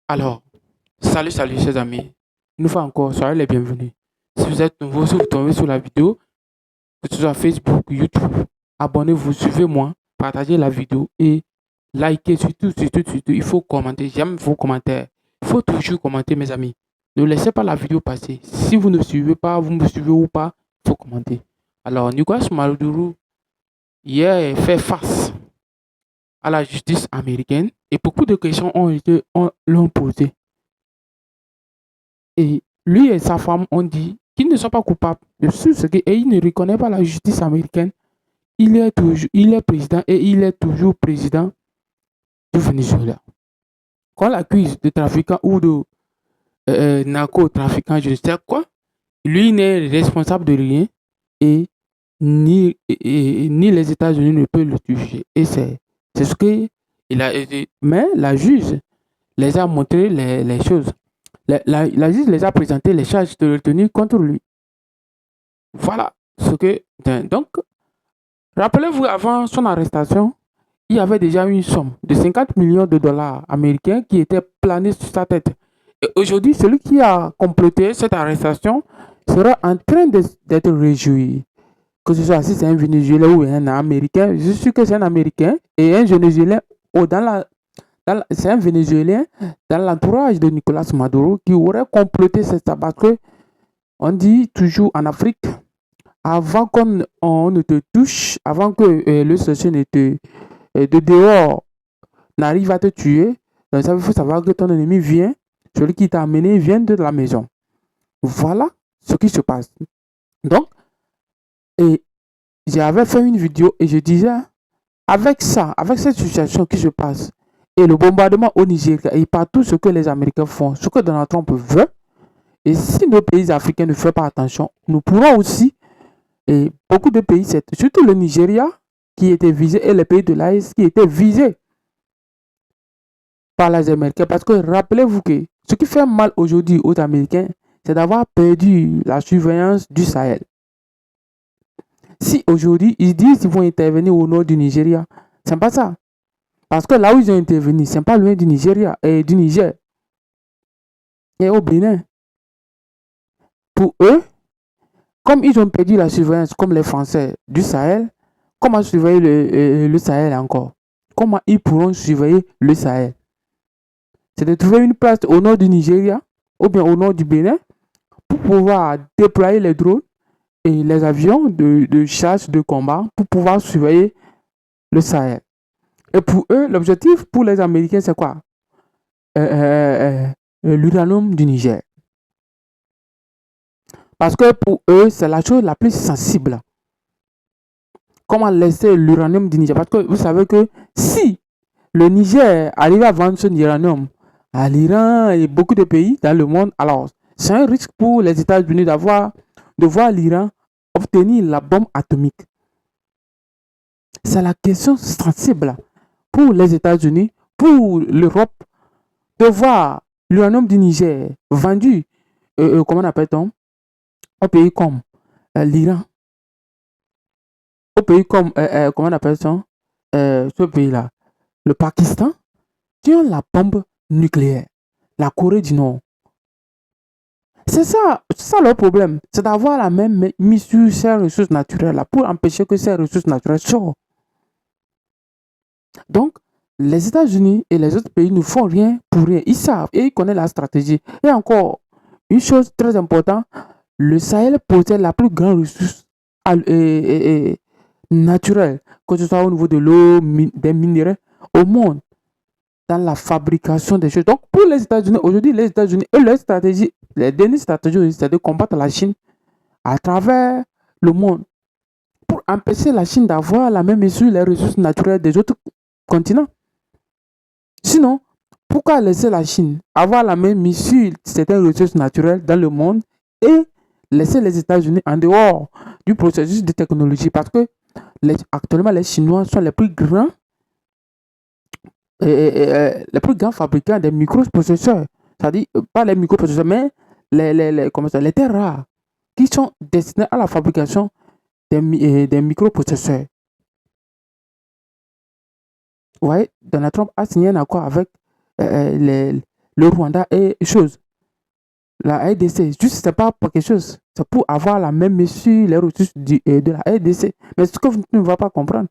Alors, salut chers amis. Une fois encore, soyez les bienvenus. Si vous êtes nouveau, si vous tombez sur la vidéo, que ce soit Facebook, YouTube, abonnez-vous, suivez-moi, partagez la vidéo et likez surtout. Il faut commenter. J'aime vos commentaires. Il faut toujours commenter, mes amis. Ne laissez pas la vidéo passer. Si vous ne suivez pas, vous me suivez ou pas, il faut commenter. Alors, Nicolas Maduro, hier, fait face à la justice américaine et beaucoup de questions l'ont posé. Et lui et sa femme ont dit qu'ils ne sont pas coupables de ce que, et il ne reconnaît pas la justice américaine. Il est président et il est toujours président du Venezuela. Quand on l'accuse de trafiquant ou de narcotrafiquant, je ne sais quoi, lui n'est responsable de rien et ni les États-Unis ne peuvent le juger. Et c'est ce que il a été. Mais la juge les a montré les choses. La juge les a présenté les charges de retenue contre lui. Voilà ce que. Donc, rappelez-vous, avant son arrestation, il y avait déjà une somme de 50 millions de dollars américains qui était planée sur sa tête. Et aujourd'hui, celui qui a complété cette arrestation sera en train d'être réjoui. Que ce soit si c'est un Vénézuélien ou un Américain, je suis que c'est un Américain et un Vénézuélien c'est un Vénézuélien dans l'entourage de Nicolas Maduro qui aurait complété cette parce que on dit toujours en Afrique, avant qu'on ne te touche, avant que le sorcier de dehors n'arrive à te tuer, donc ça, il faut savoir que ton ennemi vient, celui qui t'a amené vient de la maison. Voilà ce qui se passe. Donc, et j'avais fait une vidéo et je disais, avec ça, avec cette situation qui se passe, et le bombardement au Nigeria, et partout ce que les Américains font, ce que Donald Trump veut, et si nos pays africains ne font pas attention, nous pourrons aussi. Et beaucoup de pays, surtout le Nigeria, qui était visé, et les pays de l'AES qui étaient visés par les Américains. Parce que rappelez-vous que ce qui fait mal aujourd'hui aux Américains, c'est d'avoir perdu la surveillance du Sahel. Si aujourd'hui, ils disent qu'ils vont intervenir au nord du Nigeria, c'est pas ça. Parce que là où ils ont intervenu, c'est pas loin du Nigeria et du Niger et au Bénin. Pour eux, comme ils ont perdu la surveillance, comme les Français du Sahel, comment surveiller le Sahel encore? Comment ils pourront surveiller le Sahel? C'est de trouver une place au nord du Nigeria ou bien au nord du Bénin pour pouvoir déployer les drones et les avions de chasse, de combat pour pouvoir surveiller le Sahel. Et pour eux, l'objectif pour les Américains, c'est quoi? L'uranium du Niger. Parce que pour eux, c'est la chose la plus sensible. Comment laisser l'uranium du Niger? Parce que vous savez que si le Niger arrive à vendre son uranium à l'Iran et beaucoup de pays dans le monde, alors c'est un risque pour les États-Unis de voir l'Iran obtenir la bombe atomique. C'est la question sensible pour les États-Unis, pour l'Europe, de voir l'uranium du Niger vendu, comment appelle-t-on, au pays comme l'Iran, au pays comme, comment appelle-t-on, ce pays-là, le Pakistan, qui ont la bombe nucléaire, la Corée du Nord. C'est ça leur problème, c'est d'avoir la même mise sur ces ressources naturelles là pour empêcher que ces ressources naturelles sortent. Donc, les États-Unis et les autres pays ne font rien pour rien. Ils savent et ils connaissent la stratégie. Et encore, une chose très importante, le Sahel possède la plus grande ressource naturelle, que ce soit au niveau de l'eau, des minéraux, au monde, dans la fabrication des choses. Donc, pour les États-Unis, aujourd'hui, les États-Unis et leur stratégie, les dernières stratégies, c'est de combattre la Chine à travers le monde pour empêcher la Chine d'avoir la même sur les ressources naturelles des autres continents. Sinon, pourquoi laisser la Chine avoir la même mise sur certaines ressources naturelles dans le monde et laisser les États-Unis en dehors du processus de technologie? Parce que actuellement, les Chinois sont les plus grands fabricants des microprocesseurs. C'est-à-dire, pas les microprocesseurs, mais les terres rares qui sont destinés à la fabrication des microprocesseurs. Ouais, Donald Trump a signé un accord avec les le Rwanda est chose. La RDC, juste c'est pas pour quelque chose. C'est pour avoir la même mesure, les ressources de la RDC. Mais ce que tu ne vas pas comprendre,